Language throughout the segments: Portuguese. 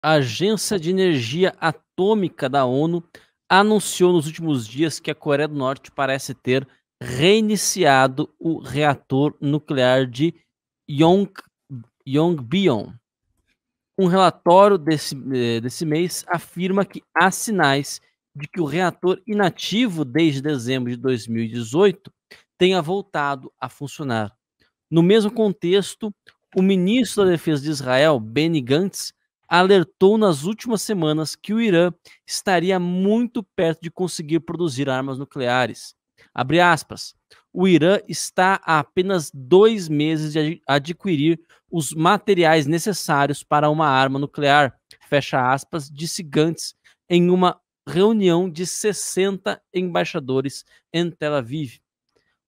A Agência de Energia Atômica da ONU anunciou nos últimos dias que a Coreia do Norte parece ter reiniciado o reator nuclear de Yong Yongbyon. Um relatório desse mês afirma que há sinais de que o reator inativo desde dezembro de 2018 tenha voltado a funcionar. No mesmo contexto, o ministro da Defesa de Israel, Benny Gantz, alertou nas últimas semanas que o Irã estaria muito perto de conseguir produzir armas nucleares. Abre aspas. O Irã está a apenas 2 meses de adquirir os materiais necessários para uma arma nuclear, fecha aspas, disse Gantz em uma reunião de 60 embaixadores em Tel Aviv.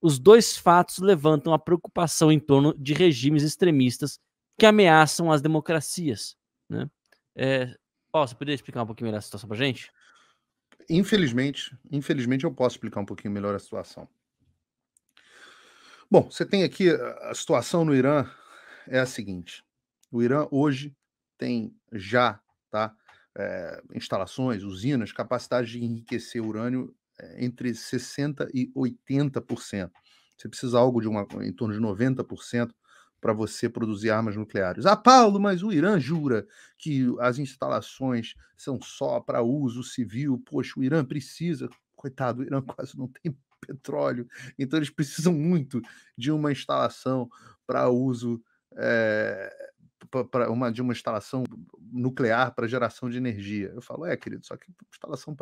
Os dois fatos levantam a preocupação em torno de regimes extremistas que ameaçam as democracias, né? Paulo, você poderia explicar um pouquinho melhor a situação para a gente? Infelizmente eu posso explicar um pouquinho melhor a situação. Bom, você tem aqui a situação no Irã é a seguinte: o Irã hoje tem já, tá, instalações, usinas, capacidade de enriquecer urânio entre 60 e 80%. Você precisa algo de em torno de 90% para você produzir armas nucleares. Ah, Paulo, mas o Irã jura que as instalações são só para uso civil. Poxa, o Irã precisa. Coitado, o Irã quase não tem petróleo, então eles precisam muito de uma instalação para uso de uma instalação nuclear para geração de energia. Eu falo, querido, só que instalação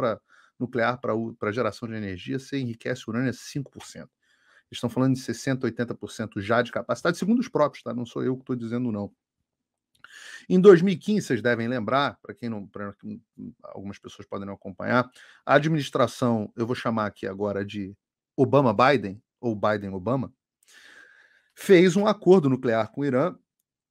nuclear para geração de energia, você enriquece urânio a 5%. Eles estão falando de 60%, 80% já de capacidade, segundo os próprios, tá? Não sou eu que estou dizendo, não. Em 2015, vocês devem lembrar, para quem não, algumas pessoas podem não acompanhar, a administração, eu vou chamar aqui agora de Obama-Biden, ou Biden-Obama, fez um acordo nuclear com o Irã,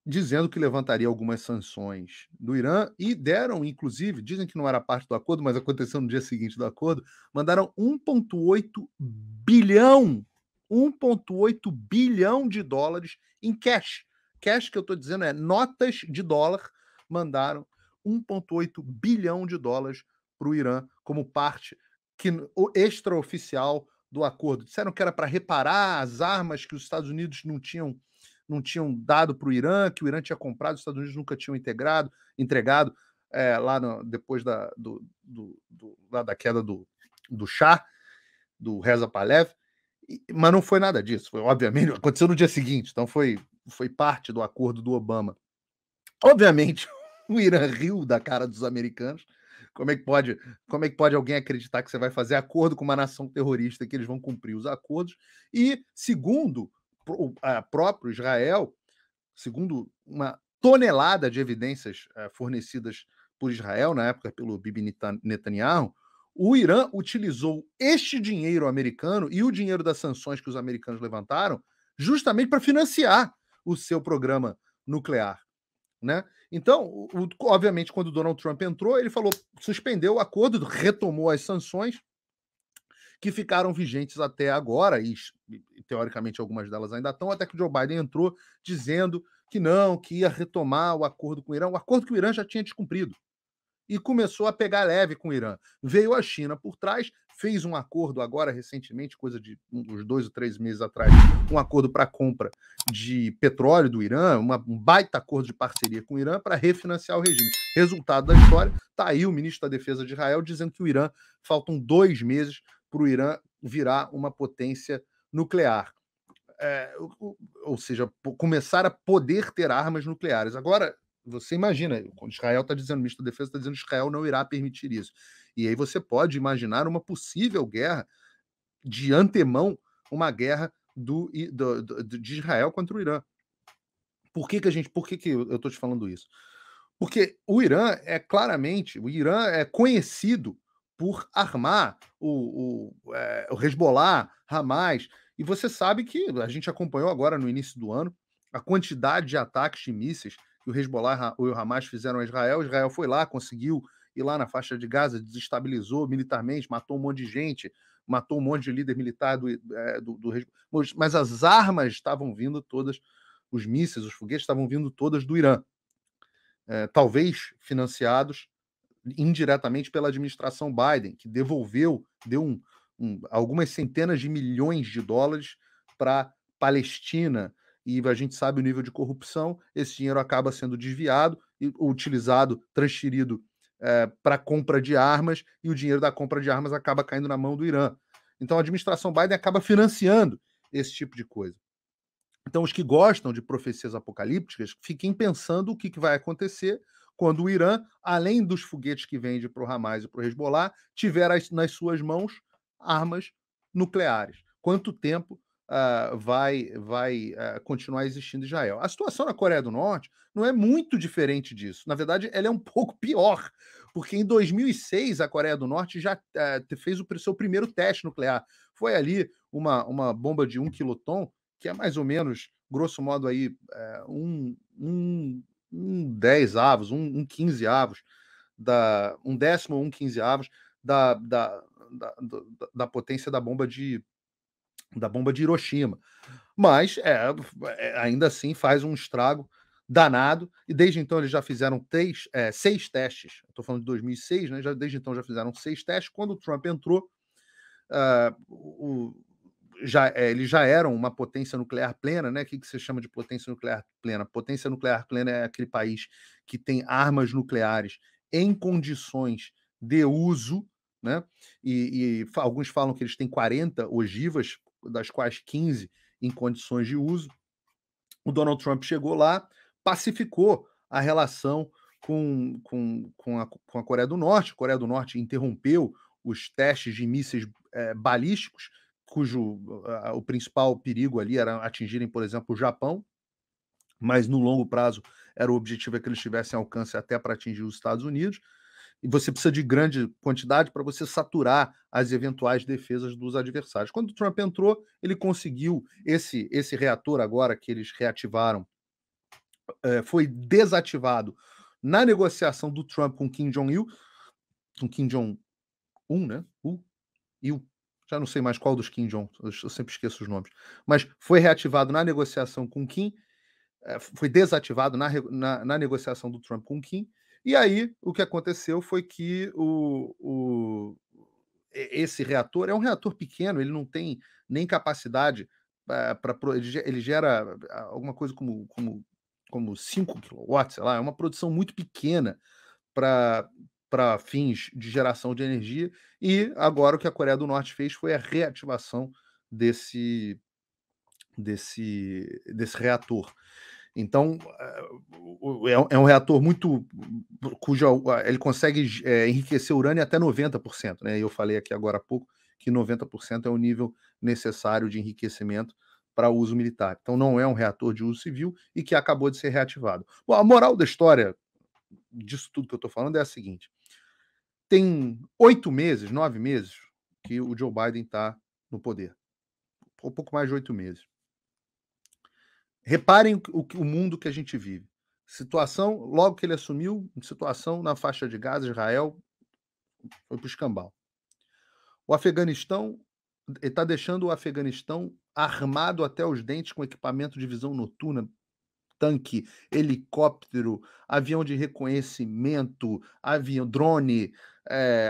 dizendo que levantaria algumas sanções do Irã e deram, inclusive, dizem que não era parte do acordo, mas aconteceu no dia seguinte do acordo, mandaram 1,8 bilhão, 1,8 bilhão de dólares em cash. Cash que eu estou dizendo é notas de dólar, mandaram 1,8 bilhão de dólares para o Irã como parte extraoficial do acordo. Disseram que era para reparar as armas que os Estados Unidos não tinham dado para o Irã, que o Irã tinha comprado, os Estados Unidos nunca tinham entregado depois lá da queda do Shah, do Reza Pahlavi, mas não foi nada disso. Foi, obviamente, aconteceu no dia seguinte, então foi parte do acordo do Obama. Obviamente, o Irã riu da cara dos americanos. Como é que pode alguém acreditar que você vai fazer acordo com uma nação terrorista, que eles vão cumprir os acordos? E, segundo o próprio Israel, segundo uma tonelada de evidências fornecidas por Israel, na época pelo Bibi Netanyahu, o Irã utilizou este dinheiro americano e o dinheiro das sanções que os americanos levantaram justamente para financiar o seu programa nuclear, né? Então, obviamente, quando o Donald Trump entrou, ele falou, suspendeu o acordo, retomou as sanções que ficaram vigentes até agora, e teoricamente algumas delas ainda estão, até que o Joe Biden entrou dizendo que não, que ia retomar o acordo com o Irã, o acordo que o Irã já tinha descumprido, e começou a pegar leve com o Irã. Veio a China por trás, fez um acordo agora recentemente, coisa de uns 2 ou 3 meses atrás, um acordo para compra de petróleo do Irã, um baita acordo de parceria com o Irã para refinanciar o regime. Resultado da história, está aí o ministro da Defesa de Israel dizendo que o Irã, faltam 2 meses para o Irã virar uma potência nuclear. Ou seja, começar a poder ter armas nucleares. Agora, você imagina, quando Israel está dizendo, o ministro da Defesa está dizendo que Israel não irá permitir isso. E aí você pode imaginar uma possível guerra de antemão, uma guerra de Israel contra o Irã. Por que eu estou te falando isso? Porque o Irã é conhecido por armar o Hezbollah, Hamas, e você sabe que a gente acompanhou agora no início do ano a quantidade de ataques de mísseis que o Hezbollah e o Hamas fizeram a Israel. Israel foi lá, conseguiu ir lá na faixa de Gaza, desestabilizou militarmente, matou um monte de gente, matou um monte de líder militar do Hezbollah, mas as armas estavam vindo todas, os mísseis, os foguetes estavam vindo todas do Irã. talvez financiados indiretamente pela administração Biden, que deu algumas centenas de milhões de dólares para Palestina, e a gente sabe o nível de corrupção. Esse dinheiro acaba sendo desviado e utilizado, transferido para compra de armas, e o dinheiro da compra de armas acaba caindo na mão do Irã. Então a administração Biden acaba financiando esse tipo de coisa. Então, os que gostam de profecias apocalípticas, fiquem pensando o que vai acontecer quando o Irã, além dos foguetes que vende para o Hamas e para o Hezbollah, tiver nas suas mãos armas nucleares. Quanto tempo vai continuar existindo Israel? A situação na Coreia do Norte não é muito diferente disso. Na verdade, ela é um pouco pior, porque em 2006 a Coreia do Norte já fez o seu primeiro teste nuclear. Foi ali uma bomba de 1 quiloton, que é mais ou menos, grosso modo, aí, um 10 avos, um 15 avos, um décimo ou um 15 avos da potência da bomba de Hiroshima. Mas ainda assim faz um estrago danado, e desde então eles já fizeram 6 testes. Estou falando de 2006, né? Desde então já fizeram 6 testes. Quando o Trump entrou, eles já eram uma potência nuclear plena, né? O que se chama de potência nuclear plena? Potência nuclear plena é aquele país que tem armas nucleares em condições de uso, né? E alguns falam que eles têm 40 ogivas, das quais 15 em condições de uso. O Donald Trump chegou lá, pacificou a relação com a Coreia do Norte. A Coreia do Norte interrompeu os testes de mísseis balísticos, cujo o principal perigo ali era atingirem, por exemplo, o Japão, mas no longo prazo era o objetivo que eles tivessem alcance até para atingir os Estados Unidos. E você precisa de grande quantidade para você saturar as eventuais defesas dos adversários. Quando o Trump entrou, ele conseguiu esse reator agora que eles reativaram, foi desativado na negociação do Trump com Kim Jong-il, com Kim Jong-un, né? Il, já não sei mais qual dos Kim Jong, eu sempre esqueço os nomes, mas foi reativado na negociação com Kim, foi desativado na negociação do Trump com Kim. E aí o que aconteceu foi que esse reator é um reator pequeno, ele não tem nem capacidade para ele gera alguma coisa como 5 quilowatts, sei lá, é uma produção muito pequena para fins de geração de energia. E agora o que a Coreia do Norte fez foi a reativação desse reator. Então, é um reator muito ele consegue enriquecer urânio até 90%, né? Eu falei aqui agora há pouco que 90% é o nível necessário de enriquecimento para uso militar. Então, não é um reator de uso civil e que acabou de ser reativado. Bom, a moral da história disso tudo que eu estou falando é a seguinte: tem 8 meses, 9 meses que o Joe Biden está no poder, um pouco mais de 8 meses. Reparem o mundo que a gente vive. Situação, logo que ele assumiu, situação na faixa de Gaza, Israel, foi para o escambau. O Afeganistão, ele está deixando o Afeganistão armado até os dentes com equipamento de visão noturna, tanque, helicóptero, avião de reconhecimento, avião, drone,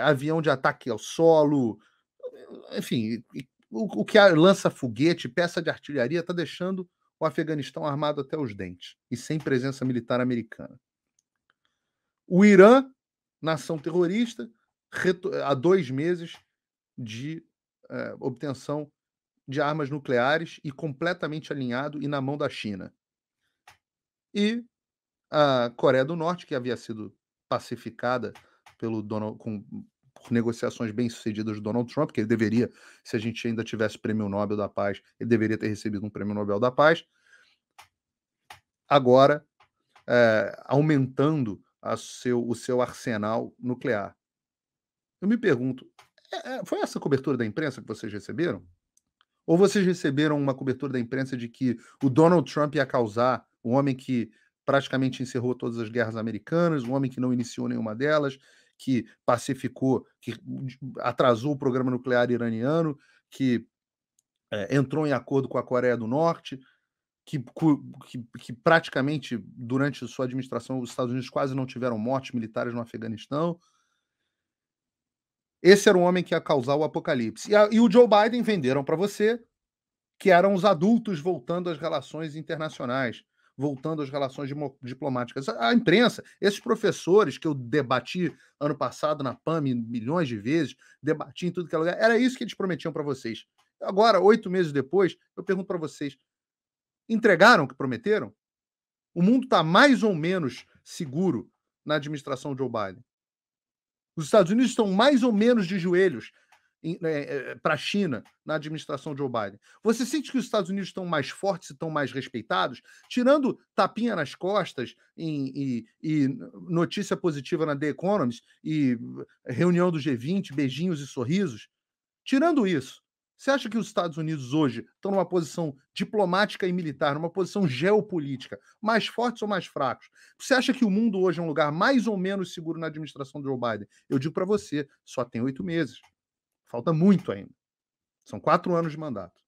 avião de ataque ao solo, enfim, o que lança foguete, peça de artilharia, está deixando o Afeganistão armado até os dentes e sem presença militar americana. O Irã, nação terrorista, há 2 meses de obtenção de armas nucleares e completamente alinhado e na mão da China. E a Coreia do Norte, que havia sido pacificada por negociações bem-sucedidas do Donald Trump, que ele deveria, se a gente ainda tivesse Prêmio Nobel da Paz, ele deveria ter recebido um Prêmio Nobel da Paz, agora aumentando o seu arsenal nuclear. Eu me pergunto, foi essa cobertura da imprensa que vocês receberam? Ou vocês receberam uma cobertura da imprensa de que o Donald Trump ia causar, o homem que praticamente encerrou todas as guerras americanas, um homem que não iniciou nenhuma delas, que pacificou, que atrasou o programa nuclear iraniano, que entrou em acordo com a Coreia do Norte, que praticamente, durante sua administração, os Estados Unidos quase não tiveram mortes militares no Afeganistão. Esse era o homem que ia causar o apocalipse. E o Joe Biden venderam para você que eram os adultos voltando às relações internacionais, voltando às relações diplomáticas. A imprensa, esses professores que eu debati ano passado na PAM milhões de vezes, debati em tudo que é lugar, era isso que eles prometiam para vocês. Agora, 8 meses depois, eu pergunto para vocês, entregaram o que prometeram? O mundo está mais ou menos seguro na administração Joe Biden. Os Estados Unidos estão mais ou menos de joelhos para a China na administração Joe Biden. Você sente que os Estados Unidos estão mais fortes e estão mais respeitados? Tirando tapinha nas costas e notícia positiva na The Economist e reunião do G20, beijinhos e sorrisos, tirando isso, você acha que os Estados Unidos hoje estão numa posição diplomática e militar, numa posição geopolítica, mais fortes ou mais fracos? Você acha que o mundo hoje é um lugar mais ou menos seguro na administração do Joe Biden? Eu digo para você, só tem 8 meses. Falta muito ainda. São 4 anos de mandato.